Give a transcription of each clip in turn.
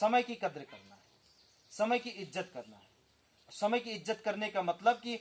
समय की कद्र करना है, समय की इज्जत करना है। समय की इज्जत करने का मतलब कि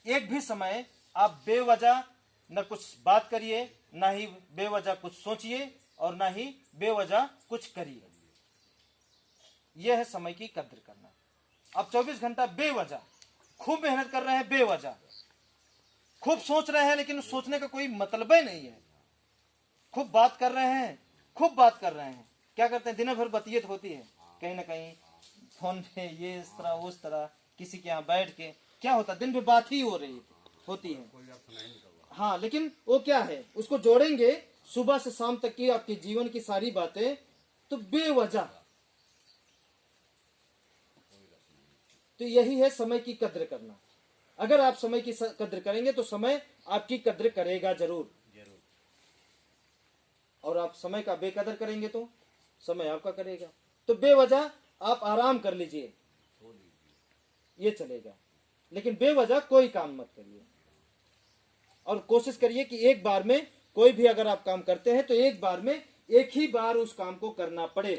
एक भी समय आप बेवजह न कुछ बात करिए, ना ही बेवजह कुछ सोचिए और ना ही बेवजह कुछ करिए। यह है समय की कद्र करना। अब 24 घंटा बेवजह खूब मेहनत कर रहे हैं, बेवजह खूब सोच रहे हैं, लेकिन सोचने का कोई मतलब ही नहीं है। खूब बात कर रहे हैं, खूब बात कर रहे हैं, क्या करते हैं, दिन भर बतियत होती है कहीं ना कहीं फोन पे, ये इस तरह उस तरह, किसी के यहाँ बैठ के क्या होता है, दिन भर बात ही हो रही होती है। हाँ, लेकिन वो क्या है, उसको जोड़ेंगे सुबह से शाम तक की आपके जीवन की सारी बातें, तो बेवजह। तो यही है समय की कद्र करना। अगर आप समय की कद्र करेंगे तो समय आपकी कद्र करेगा जरूर, और आप समय का बेकदर करेंगे तो समय आपका करेगा। तो बेवजह आप आराम कर लीजिए, ये चलेगा, लेकिन बेवजह कोई काम मत करिए। और कोशिश करिए कि एक बार में कोई भी अगर आप काम करते हैं तो एक बार में एक ही बार उस काम को करना पड़े।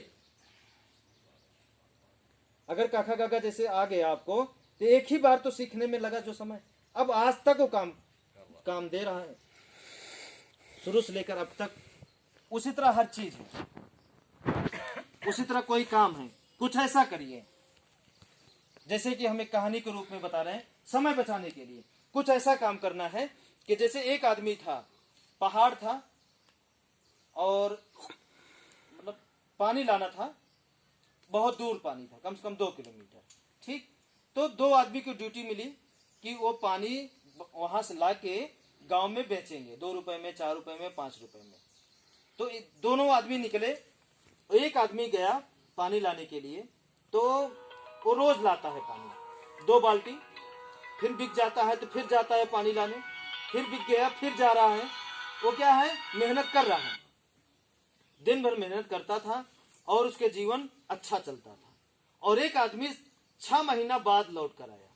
अगर काका काका जैसे आ गया आपको, तो एक ही बार तो सीखने में लगा जो समय, अब आज तक वो काम दे रहा है, शुरू से लेकर अब तक। उसी तरह हर चीज है, उसी तरह कोई काम है, कुछ ऐसा करिए जैसे कि हम एक कहानी के रूप में बता रहे हैं। समय बचाने के लिए कुछ ऐसा काम करना है कि जैसे एक आदमी था, पहाड़ था और मतलब पानी लाना था, बहुत दूर पानी था, कम से कम 2 किलोमीटर। ठीक, तो 2 आदमी की ड्यूटी मिली कि वो पानी वहां से ला के गांव में बेचेंगे, 2 रुपए में, 4 रुपए में, 5 रुपए में। तो दोनों आदमी निकले। एक आदमी गया पानी लाने के लिए, तो वो रोज लाता है पानी, 2 बाल्टी, फिर बिक जाता है तो फिर जाता है पानी लाने, फिर बिक गया, फिर जा रहा है। वो क्या है, मेहनत कर रहा है, दिन भर मेहनत करता था और उसके जीवन अच्छा चलता था। और एक आदमी 6 महीना बाद लौट कर आया।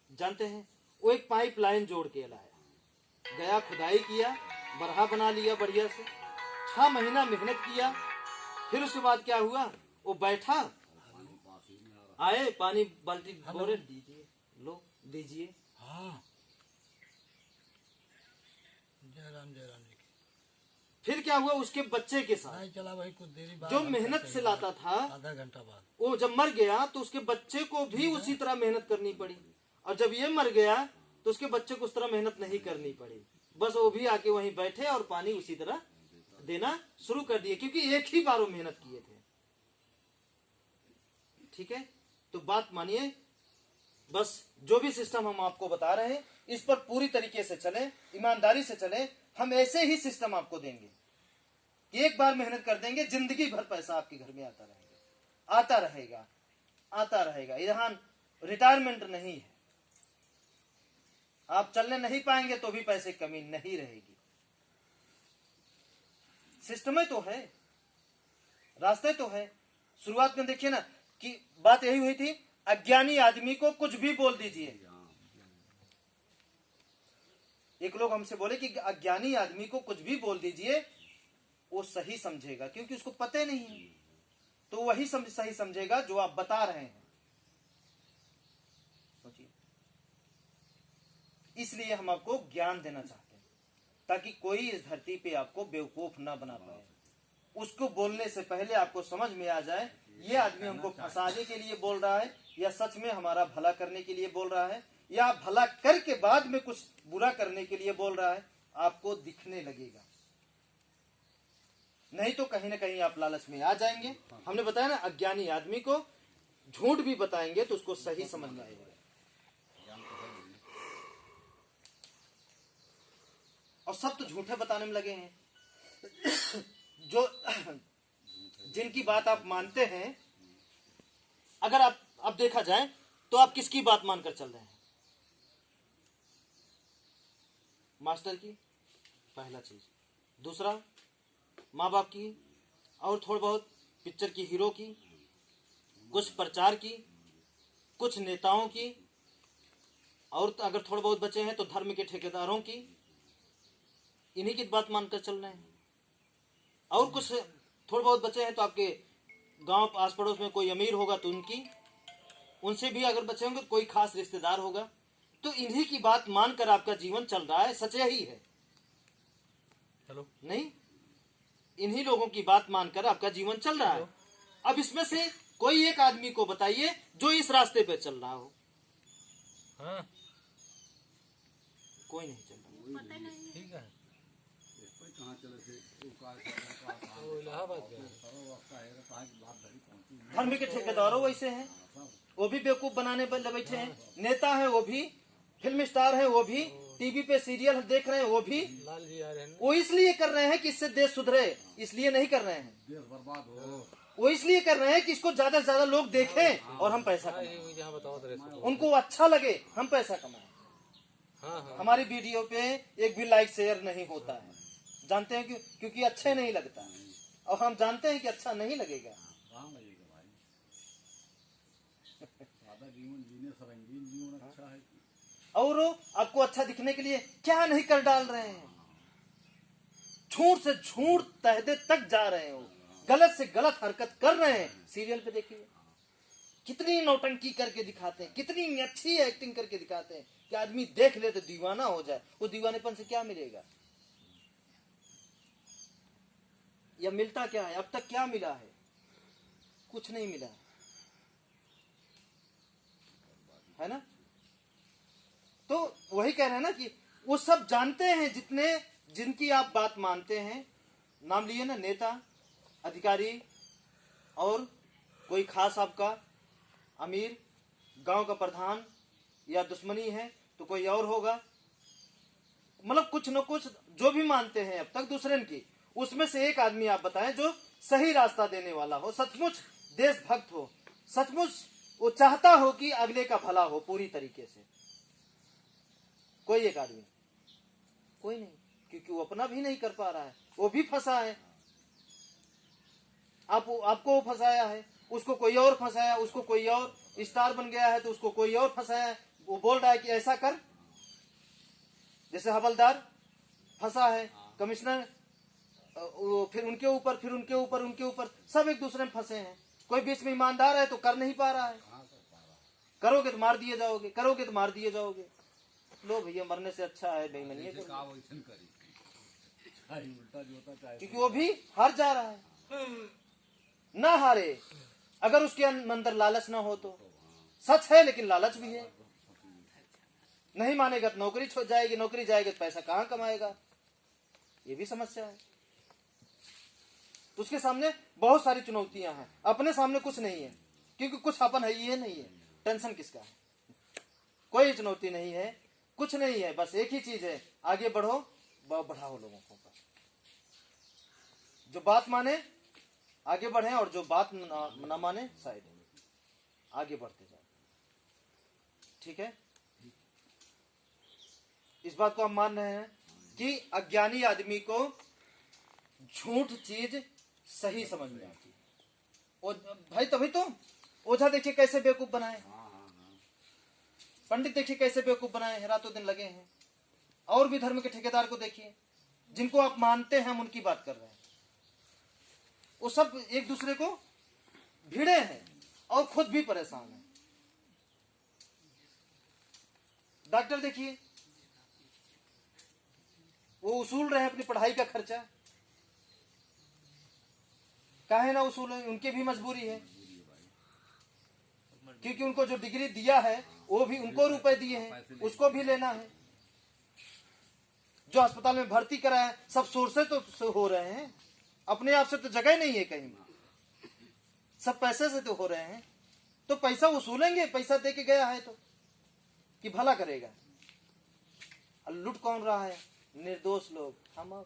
जानते हैं, वो एक पाइप लाइन जोड़ के लाया, गया, खुदाई किया, बरहा बना लिया बढ़िया से, 6 महीना मेहनत किया। फिर उसके बाद क्या हुआ, वो बैठा, आए पानी बाल्टी बोरे, दीजिए, लो दीजिए। हाँ, जयराम जयराम जी की। फिर क्या हुआ, उसके बच्चे के साथ नहीं चला भाई, कुछ देरी बाद जो मेहनत से लाता था, आधा घंटा बाद वो जब मर गया तो उसके बच्चे को भी उसी तरह मेहनत करनी पड़ी। और जब ये मर गया तो उसके बच्चे को उस तरह मेहनत नहीं करनी पड़ी, बस वो भी आके वहीं बैठे और पानी उसी तरह देना शुरू कर दिए, क्योंकि एक ही बार वो मेहनत किए थे। ठीक है, तो बात मानिए, बस जो भी सिस्टम हम आपको बता रहे हैं इस पर पूरी तरीके से चले, ईमानदारी से चले। हम ऐसे ही सिस्टम आपको देंगे कि एक बार मेहनत कर देंगे, जिंदगी भर पैसा आपके घर में आता रहेगा, आता रहेगा, आता रहेगा। यहाँ रिटायरमेंट नहीं है, आप चलने नहीं पाएंगे तो भी पैसे की कमी नहीं रहेगी। सिस्टम तो है, रास्ते तो है। शुरुआत में देखिए ना कि बात यही हुई थी, अज्ञानी आदमी को कुछ भी बोल दीजिए। एक लोग हमसे बोले कि अज्ञानी आदमी को कुछ भी बोल दीजिए, वो सही समझेगा, क्योंकि उसको पता नहीं है, तो वही सही समझेगा जो आप बता रहे हैं। सोचिए, इसलिए हम आपको ज्ञान देना चाहते हैं, ताकि कोई इस धरती पे आपको बेवकूफ ना बना पाए। उसको बोलने से पहले आपको समझ में आ जाए ये आदमी हमको फंसाने के लिए बोल रहा है या सच में हमारा भला करने के लिए बोल रहा है, या भला करके बाद में कुछ बुरा करने के लिए बोल रहा है, आपको दिखने लगेगा। नहीं तो कहीं ना कहीं आप लालच में आ जाएंगे। हमने बताया ना, अज्ञानी आदमी को झूठ भी बताएंगे तो उसको सही समझ में आएगा। और सब तो झूठे बताने में लगे हैं। जो जिनकी बात आप मानते हैं, अगर आप देखा जाए तो आप किसकी बात मानकर चल रहे हैं? मास्टर की, पहला चीज। दूसरा, माँ बाप की, और थोड़ा बहुत पिक्चर की हीरो की, कुछ प्रचार की, कुछ नेताओं की, और अगर थोड़े बहुत बचे हैं तो धर्म के ठेकेदारों की। इन्हीं की बात मानकर चल रहे हैं। और कुछ थोड़े बहुत बचे हैं तो आपके गांव आस पड़ोस में कोई अमीर होगा तो उनसे भी अगर बचे होंगे, कोई खास रिश्तेदार होगा, तो इन्हीं की बात मानकर आपका जीवन चल रहा है, सच यही है। हेलो नहीं, इन्हीं लोगों की बात मानकर आपका जीवन चल रहा है। अब इसमें से कोई एक आदमी को बताइए जो इस रास्ते पे चल रहा हो। हाँ कोई नहीं चल रहा। ठीक है। वो इलाहाबाद गया। धर्म के ठेकेदारों वैसे हैं, वो भी बेवकूफ बनाने पर बैठे हैं। नेता है वो भी, फिल्म स्टार है वो भी, टीवी पे सीरियल देख रहे हैं वो भी। लाल जी आ रहे हैं। वो इसलिए कर रहे हैं कि इससे देश सुधरे, इसलिए नहीं कर रहे हैं। देश बर्बाद हो। वो इसलिए कर रहे हैं कि इसको ज्यादा से ज्यादा लोग देखें और हम पैसा हाँ कमाएं, ये जहाँ बताओ तो रेसो। उनको अच्छा लगे, हम पैसा कमाएं। हाँ हाँ हमारी वीडियो पे एक भी लाइक शेयर नहीं होता है, जानते हैं क्यों? क्योंकि अच्छे नहीं लगता है, और हम जानते हैं कि अच्छा नहीं लगेगा। कहाँ लगेगा भाई? सादा जीवन जीने से रंगीन जीवन अच्छा है। और वो आपको अच्छा दिखने के लिए क्या नहीं कर डाल रहे हैं, झूठ से झूठ तहदे तक जा रहे हैं, वो गलत से गलत हरकत कर रहे हैं। सीरियल पे देखिए कितनी नौटंकी करके दिखाते हैं, कितनी अच्छी एक्टिंग करके दिखाते हैं कि आदमी देख ले तो दीवाना हो जाए। वो दीवानेपन से क्या मिलेगा, या मिलता क्या है? अब तक क्या मिला है? कुछ नहीं मिला है ना। तो वही कह रहे हैं ना कि वो सब जानते हैं, जितने जिनकी आप बात मानते हैं, नाम लिए ना, नेता, अधिकारी, और कोई खास आपका अमीर, गांव का प्रधान, या दुश्मनी है तो कोई और होगा। मतलब कुछ न कुछ जो भी मानते हैं अब तक दूसरे की, उसमें से एक आदमी आप बताएं जो सही रास्ता देने वाला हो, सचमुच देशभक्त हो, सचमुच वो चाहता हो कि अगले का भला हो पूरी तरीके से। कोई एक आदमी, कोई नहीं, क्योंकि वो अपना भी नहीं कर पा रहा है, वो भी फंसा है। आपको वो फंसाया है, उसको कोई और फंसाया, उसको कोई और स्टार बन गया है तो उसको कोई और फंसाया है। वो बोल रहा है कि ऐसा कर, जैसे हवलदार फंसा है, कमिश्नर, फिर उनके ऊपर, फिर उनके ऊपर, उनके ऊपर, सब एक दूसरे में फंसे हैं। कोई बीच में ईमानदार है तो कर नहीं पा रहा है, करोगे तो मार दिए जाओगे, करोगे तो मार दिए जाओगे। लो भैया, मरने से अच्छा है बेईमानी जैसे करो। कहा वैसे करी, चाहे उल्टा जो होता चाहे क्योंकि वो भी हार जा रहा है। ना हारे, अगर उसके अंदर लालच ना हो तो। सच है लेकिन लालच भी है। नहीं मानेगा तो नौकरी छोड़ जाएगी, नौकरी जाएगी तो पैसा कहां कमाएगा, ये भी समस्या है। तो उसके सामने बहुत सारी चुनौतियां हैं, अपने सामने कुछ नहीं है, क्योंकि कुछ अपन है ही नहीं है। टेंशन किसका है? कोई चुनौती नहीं है, कुछ नहीं है, बस एक ही चीज है, आगे बढ़ो, बढ़ाओ लोगों को। जो बात माने आगे बढ़े, और जो बात न माने साइड आगे बढ़ते जाओ। ठीक है, इस बात को हम मान रहे हैं कि अज्ञानी आदमी को झूठ चीज सही समझ में आती है। और भाई तभी तो ओझा देखिए कैसे बेवकूफ बनाए, पंडित देखिए कैसे बेवकूफ बनाए हैं, रातों दिन लगे हैं। और भी धर्म के ठेकेदार को देखिए, जिनको आप मानते हैं हम उनकी बात कर रहे हैं, वो सब एक दूसरे को भिड़े हैं और खुद भी परेशान हैं। डॉक्टर देखिए, वो उसूल रहे हैं अपनी पढ़ाई का खर्चा, काहे ना उसूले, उनकी भी मजबूरी है, क्योंकि उनको जो डिग्री दिया है वो भी उनको रुपए दिए हैं, उसको भी लेना है। जो अस्पताल में भर्ती कराया है, सब सोर्सेज तो हो रहे हैं, अपने आप से तो जगह नहीं है कहीं, सब पैसे से तो हो रहे हैं। तो पैसा वसूलेंगे, पैसा दे के गया है तो कि भला करेगा। लूट कौन रहा है? निर्दोष लोग। हम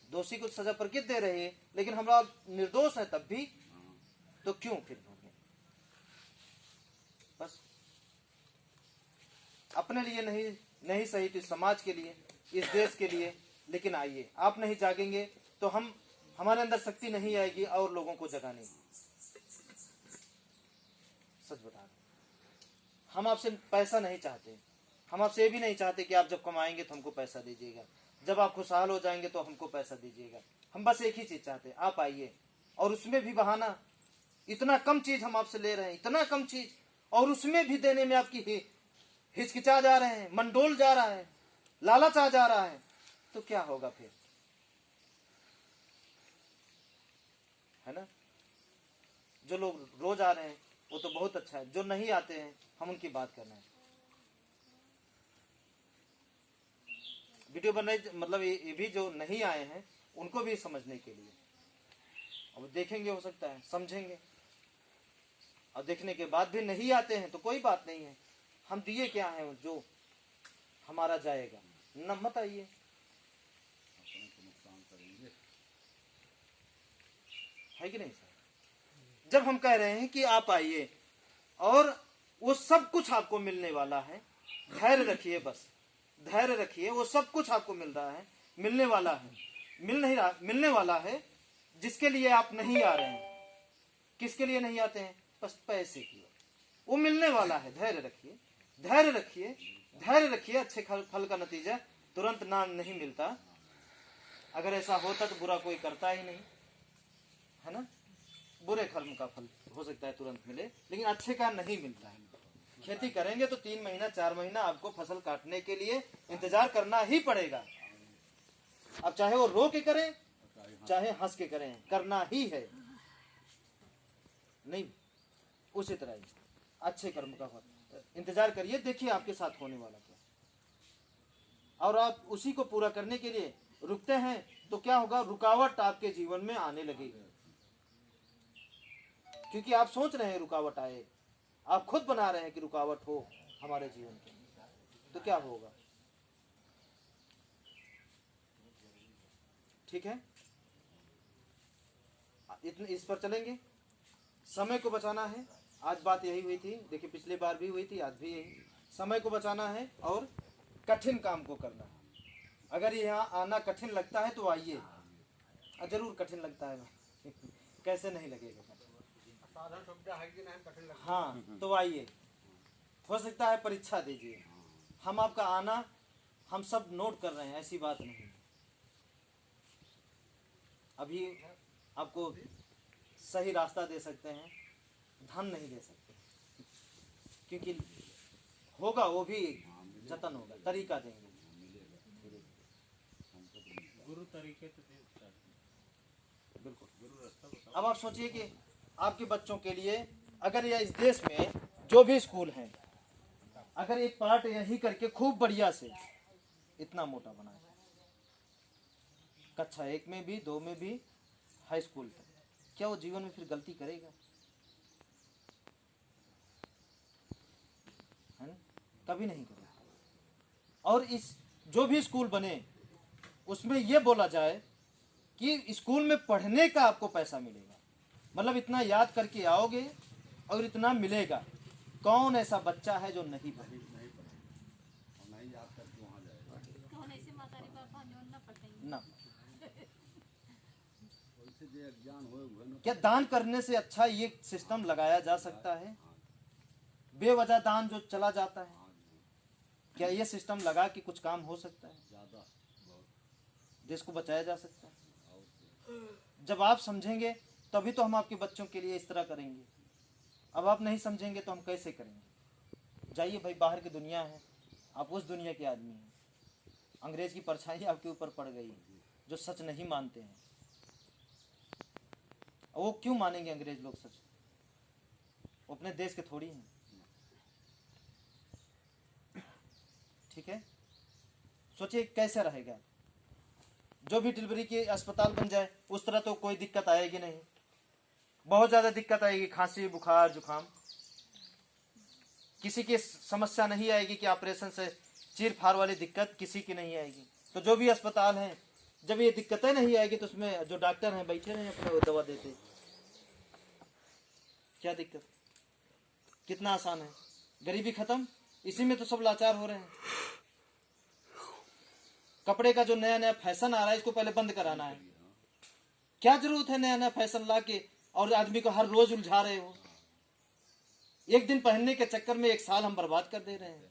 दोषी को सजा प्रकृति दे रही है, लेकिन हमरा निर्दोष है तब भी, तो क्यों फिर भोगे? बस अपने लिए नहीं सही तो समाज के लिए, इस देश के लिए। लेकिन आइए, आप नहीं जागेंगे तो हमारे अंदर शक्ति नहीं आएगी और लोगों को जगाने की। सच बता रहे, हम आपसे पैसा नहीं चाहते, हम आपसे ये भी नहीं चाहते कि आप जब कमाएंगे तो हमको पैसा दीजिएगा, जब आप खुशहाल हो जाएंगे तो हमको पैसा दीजिएगा। हम बस एक ही चीज चाहते हैं, आप आइए, और उसमें भी बहाना, इतना कम चीज हम आपसे ले रहे हैं, इतना कम चीज, और उसमें भी देने में आपकी हिचकिचा जा रहे हैं, मंडोल जा रहा है, लालच आ जा रहा है, तो क्या होगा फिर? है ना? जो लोग रोज आ रहे हैं वो तो बहुत अच्छा है, जो नहीं आते हैं हम उनकी बात कर रहे हैं। वीडियो बन रही, मतलब ये भी जो नहीं आए हैं उनको भी समझने के लिए, अब देखेंगे, हो सकता है समझेंगे, और देखने के बाद भी नहीं आते हैं तो कोई बात नहीं है, हम दिए क्या है जो हमारा जाएगा, न मत आइए। अपने को नुकसान करेंगे। है कि नहीं सर? जब हम कह रहे हैं कि आप आइए और वो सब कुछ आपको मिलने वाला है, धैर्य रखिए, बस धैर्य रखिए, वो सब कुछ आपको मिल रहा है, मिलने वाला है, मिल नहीं रहा, मिलने वाला है। जिसके लिए आप नहीं आ रहे हैं, किसके लिए नहीं आते हैं? बस पैसे की, वो मिलने वाला है। धैर्य रखिए, धैर्य रखिए, धैर्य रखिए। अच्छे फल का नतीजा तुरंत ना नहीं मिलता, अगर ऐसा होता तो बुरा कोई करता ही नहीं, है ना? बुरे कर्म का फल हो सकता है तुरंत मिले, लेकिन अच्छे का नहीं मिलता है। खेती करेंगे तो 3 महीना 4 महीना आपको फसल काटने के लिए इंतजार करना ही पड़ेगा। अब चाहे वो रो के करें चाहे हंस के करें, करना ही है। नहीं, उसी तरह ही अच्छे कर्म का फल इंतजार करिए, देखिए आपके साथ होने वाला क्या, और आप उसी को पूरा करने के लिए रुकते हैं तो क्या होगा? रुकावट आपके जीवन में आने लगेगी, क्योंकि आप सोच रहे हैं रुकावट आए, आप खुद बना रहे हैं कि रुकावट हो हमारे जीवन के, तो क्या होगा? ठीक है, इतने इस पर चलेंगे। समय को बचाना है, आज बात यही हुई थी, देखिए पिछली बार भी हुई थी, आज भी यही। समय को बचाना है और कठिन काम को करना है। अगर यहाँ आना कठिन लगता है तो आइए, जरूर कठिन लगता है कैसे नहीं लगेगा? साधन सुविधा है कि नहीं कठिन लगता? हाँ, तो आइए, हो सकता है परीक्षा दीजिए। हम आपका आना हम सब नोट कर रहे हैं, ऐसी बात नहीं। अभी आपको सही रास्ता दे सकते हैं, धन नहीं दे सकते, क्योंकि होगा वो भी जतन होगा, तरीका देंगे। गुरु तरीके तो देता है। बिल्कुल। गुरु रास्ता बताओ। अब आप सोचिए कि आपके बच्चों के लिए अगर यह इस देश में जो भी स्कूल हैं, अगर एक पार्ट यही करके खूब बढ़िया से इतना मोटा बनाए, कक्षा 1 में भी 2 में भी हाई स्कूल तक, क्या वो जीवन में फिर गलती करेगा? है ना? कभी नहीं करेगा। और इस जो भी स्कूल बने उसमें ये बोला जाए कि स्कूल में पढ़ने का आपको पैसा मिलेगा, मतलब इतना याद करके आओगे और इतना मिलेगा। कौन ऐसा बच्चा है जो नहीं पढ़े? नहीं पढ़ेगा और नहीं याद करके वहाँ जाएगा। कौन ऐसे मातारी बापा न पढ़ेंगे ना, वैसे जो अज्ञान हुए न क्या दान करने से अच्छा ये सिस्टम लगाया जा सकता है? बेवजह दान जो चला जाता है, क्या ये सिस्टम लगा कि कुछ काम हो सकता है? ज़्यादा देश को बचाया जा सकता है? जब आप समझेंगे तभी तो हम आपके बच्चों के लिए इस तरह करेंगे। अब आप नहीं समझेंगे तो हम कैसे करेंगे? जाइए भाई, बाहर की दुनिया है, आप उस दुनिया के आदमी हैं। अंग्रेज की परछाई आपके ऊपर पड़ गई, जो सच नहीं मानते हैं। वो क्यों मानेंगे अंग्रेज लोग सच? वो अपने देश के थोड़ी हैं। ठीक है, सोचिए कैसे रहेगा। जो भी डिलीवरी के अस्पताल बन जाए उस तरह तो कोई दिक्कत आएगी नहीं, बहुत ज्यादा दिक्कत आएगी, खांसी बुखार जुकाम। किसी की समस्या नहीं आएगी कि ऑपरेशन से चीर फाड़ वाली दिक्कत किसी की नहीं आएगी। तो जो भी अस्पताल हैं, जब ये दिक्कतें नहीं आएगी तो उसमें जो डॉक्टर हैं बैठे रहे अपना वो दवा देते, क्या दिक्कत? कितना आसान है, गरीबी खत्म। इसी में तो सब लाचार हो रहे हैं। कपड़े का जो नया नया फैशन आ रहा है इसको पहले बंद कराना है। क्या जरूरत है नया नया फैशन ला के और आदमी को हर रोज उलझा रहे हो? एक दिन पहनने के चक्कर में 1 साल हम बर्बाद कर दे रहे हैं।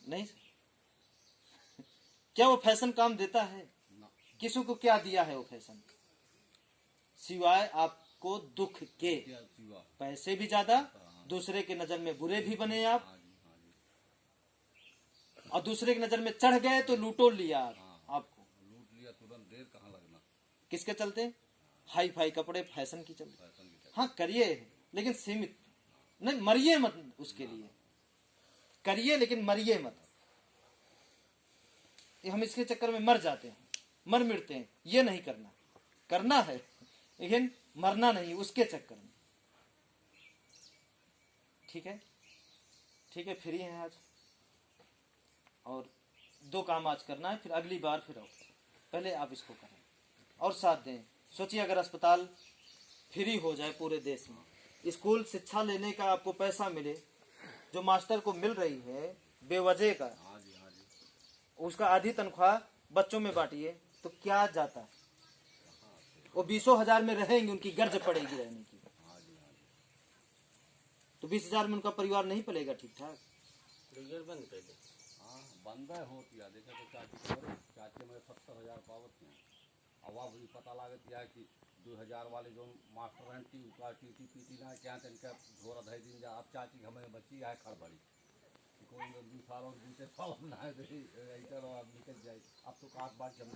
नहीं, क्या वो फैशन काम देता है? किसी को क्या दिया है वो फैशन? सिवाय आपको दुख के। क्या सिवा। पैसे भी ज्यादा, दूसरे की नजर में बुरे भी बने आप, हाँ जी, हाँ जी। और दूसरे की नजर में चढ़ गए तो लूटो लिया आपको। लूट लिया तुरंत, देर कहाँ लगना। किसके चलते? हाई फाई कपड़े, फैशन की चलते। फैशन की हाँ करिए, लेकिन सीमित नहीं, मरिए मत उसके लिए। करिए लेकिन मरिए मत। ये हम इसके चक्कर में मर जाते हैं, मर मिटते हैं। ये नहीं करना, करना है लेकिन मरना नहीं उसके चक्कर में। ठीक है, ठीक है, फ्री हैं आज, और 2 काम आज करना है, फिर अगली बार फिर आओ। पहले आप इसको करें और साथ दें। सोचिए अगर अस्पताल फ्री हो जाए पूरे देश में, स्कूल शिक्षा लेने का आपको पैसा मिले, जो मास्टर को मिल रही है बेवजह का, हाँ जी, हाँ जी। उसका आधी तनख्वाह बच्चों में बांटिए तो क्या जाता है। वो 20,000 में रहेंगे, उनकी गर्ज पड़ेगी रहने की, हाँ जी, हाँ जी। तो 20,000 में उनका परिवार नहीं पलेगा ठीक ठाक। हाँ बंदा होती है। देखा तो चाची में 70,000 पावत हैं। अब आप भी पता लागत है कि 2000 वाले जो मास्टर हैं उनका टीटी पीटी ना क्या इनका झोरा धै दिन जा। अब चाची हमें बच्ची है खड़बड़ी कोई 2 साल और 2 साल ना है, निकल जाए। अब तो काट बात जम